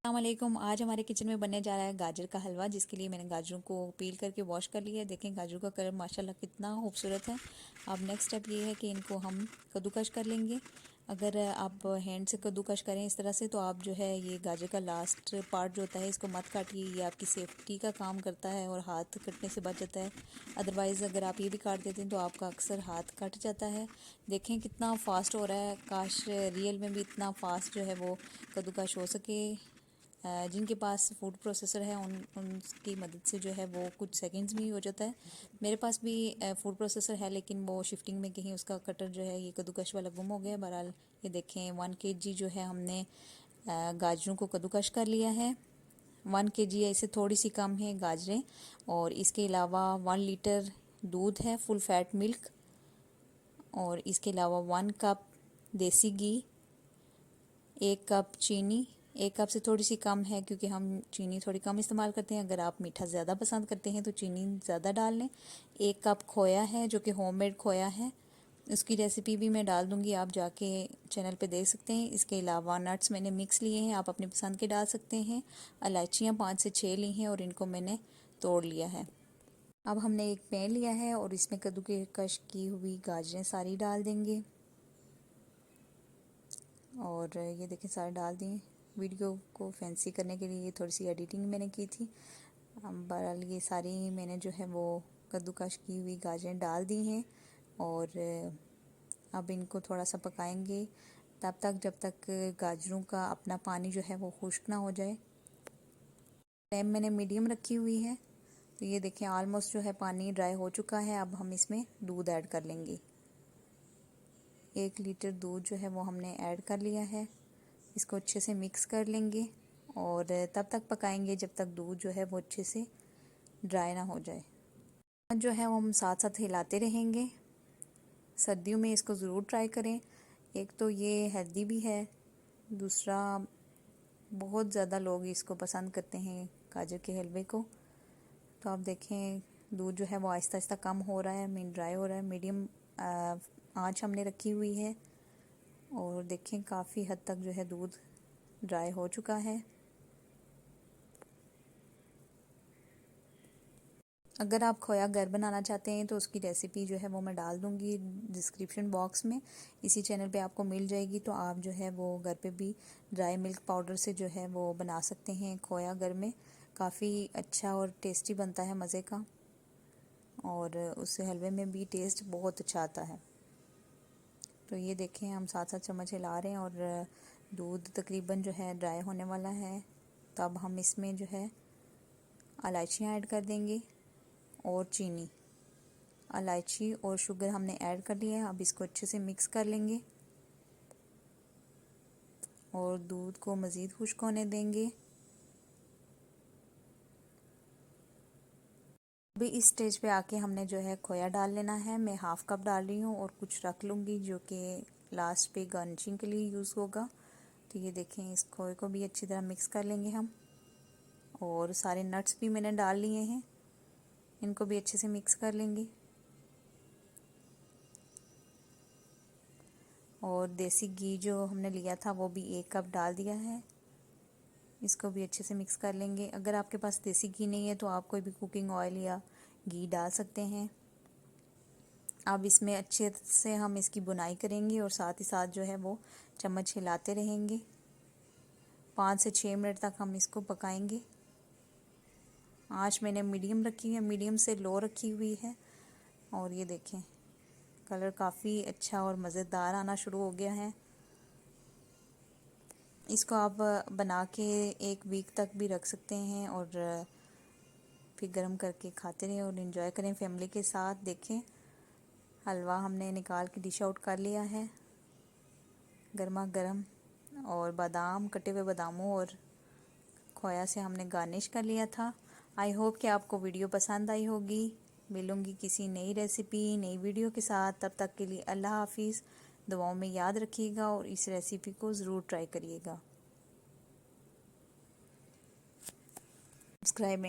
अस्सलामुअलैकुम। आज हमारे किचन में बनने जा रहा है गाजर का हलवा, जिसके लिए मैंने गाजरों को पील करके वॉश कर लिया है। देखें गाजरों का कलर माशाल्लाह कितना खूबसूरत है। अब नेक्स्ट स्टेप ये है कि इनको हम कद्दूकश कर लेंगे। अगर आप हैंड से कद्दूकश करें इस तरह से तो आप जो है ये गाजर का लास्ट पार्ट जो होता है इसको मत काटिए, ये आपकी सेफ्टी का काम करता है और हाथ कटने से बच जाता है। अदरवाइज़ अगर आप ये भी काट देते हैं तो आपका अक्सर हाथ कट जाता है। देखें कितना फास्ट हो रहा है, काश रियल में भी इतना फास्ट जो है वो कद्दूकश हो सके। जिनके पास फूड प्रोसेसर है उनकी मदद से जो है वो कुछ सेकंड्स में ही हो जाता है। मेरे पास भी फूड प्रोसेसर है, लेकिन वो शिफ्टिंग में कहीं उसका कटर जो है ये कद्दूकश वाला गुम हो गया। बहरहाल ये देखें 1 kg जो है हमने गाजरों को कद्दूकश कर लिया है। 1 kg ऐसे थोड़ी सी कम है गाजरें। और इसके अलावा 1 लीटर दूध है, फुल फैट मिल्क। और इसके अलावा 1 कप देसी घी, 1 कप चीनी। 1 कप से थोड़ी सी कम है क्योंकि हम चीनी थोड़ी कम इस्तेमाल करते हैं। अगर आप मीठा ज़्यादा पसंद करते हैं तो चीनी ज़्यादा डाल लें। 1 कप खोया है जो कि होममेड खोया है, उसकी रेसिपी भी मैं डाल दूंगी, आप जाके चैनल पे देख सकते हैं। इसके अलावा नट्स मैंने मिक्स लिए हैं, आप अपनी पसंद के डाल सकते हैं। इलायचियाँ 5 से 6 ली हैं और इनको मैंने तोड़ लिया है। अब हमने एक पैन लिया है और इसमें कद्दू के कश की हुई गाजरें सारी डाल देंगे। और ये देखें सारे डाल दिए। वीडियो को फैंसी करने के लिए थोड़ी सी एडिटिंग मैंने की थी। बहरहाल ये सारी मैंने जो है वो कद्दूकश की हुई गाजरें डाल दी हैं। और अब इनको थोड़ा सा पकाएंगे तब तक जब तक गाजरों का अपना पानी जो है वो खुश्क ना हो जाए। फ्लेम मैंने मीडियम रखी हुई है। तो ये देखें ऑलमोस्ट जो है पानी ड्राई हो चुका है। अब हम इसमें दूध ऐड कर लेंगे। 1 लीटर दूध जो है वो हमने ऐड कर लिया है। इसको अच्छे से मिक्स कर लेंगे और तब तक पकाएंगे जब तक दूध जो है वो अच्छे से ड्राई ना हो जाए। जो है वो हम साथ साथ हिलाते रहेंगे। सर्दियों में इसको ज़रूर ट्राई करें। एक तो ये हेल्दी भी है, दूसरा बहुत ज़्यादा लोग इसको पसंद करते हैं गाजर के हलवे को। तो आप देखें दूध जो है वो आहिस्ता आहिस्ता कम हो रहा है, मीन ड्राई हो रहा है। मीडियम आँच हमने रखी हुई है और देखें काफ़ी हद तक जो है दूध ड्राई हो चुका है। अगर आप खोया घर बनाना चाहते हैं तो उसकी रेसिपी जो है वो मैं डाल दूंगी डिस्क्रिप्शन बॉक्स में, इसी चैनल पे आपको मिल जाएगी। तो आप जो है वो घर पे भी ड्राई मिल्क पाउडर से जो है वो बना सकते हैं खोया घर में। काफ़ी अच्छा और टेस्टी बनता है, मज़े का, और उससे हलवे में भी टेस्ट बहुत अच्छा आता है। तो ये देखें हम साथ साथ चम्मच हिला रहे हैं और दूध तकरीबन जो है ड्राई होने वाला है। तो अब हम इसमें जो है इलायचियाँ ऐड कर देंगे और चीनी। इलायची और शुगर हमने ऐड कर लिया है। अब इसको अच्छे से मिक्स कर लेंगे और दूध को मज़ीद खुश्क होने देंगे। अभी इस स्टेज पे आके हमने जो है खोया डाल लेना है। मैं 1/2 कप डाल रही हूँ और कुछ रख लूँगी जो कि लास्ट पे गार्निशिंग के लिए यूज़ होगा। तो ये देखें इस खोए को भी अच्छी तरह मिक्स कर लेंगे हम। और सारे नट्स भी मैंने डाल लिए हैं, इनको भी अच्छे से मिक्स कर लेंगे। और देसी घी जो हमने लिया था वो भी 1 कप डाल दिया है, इसको भी अच्छे से मिक्स कर लेंगे। अगर आपके पास देसी घी नहीं है तो आप कोई भी कुकिंग ऑयल या घी डाल सकते हैं। अब इसमें अच्छे से हम इसकी बुनाई करेंगे और साथ ही साथ जो है वो चम्मच हिलाते रहेंगे। 5 से 6 मिनट तक हम इसको पकाएंगे। आँच मैंने मीडियम रखी है, मीडियम से लो रखी हुई है। और ये देखें कलर काफ़ी अच्छा और मज़ेदार आना शुरू हो गया है। इसको आप बना के 1 वीक तक भी रख सकते हैं और फिर गर्म करके खाते रहें और इन्जॉय करें फैमिली के साथ। देखें हलवा हमने निकाल के डिश आउट कर लिया है, गर्मा गर्म, और बादाम, कटे हुए बादामों और खोया से हमने गार्निश कर लिया था। आई होप कि आपको वीडियो पसंद आई होगी। मिलूंगी किसी नई रेसिपी नई वीडियो के साथ, तब तक के लिए अल्लाह हाफिज़। दुआओं में याद रखिएगा और इस रेसिपी को ज़रूर ट्राई करिएगा। सब्सक्राइब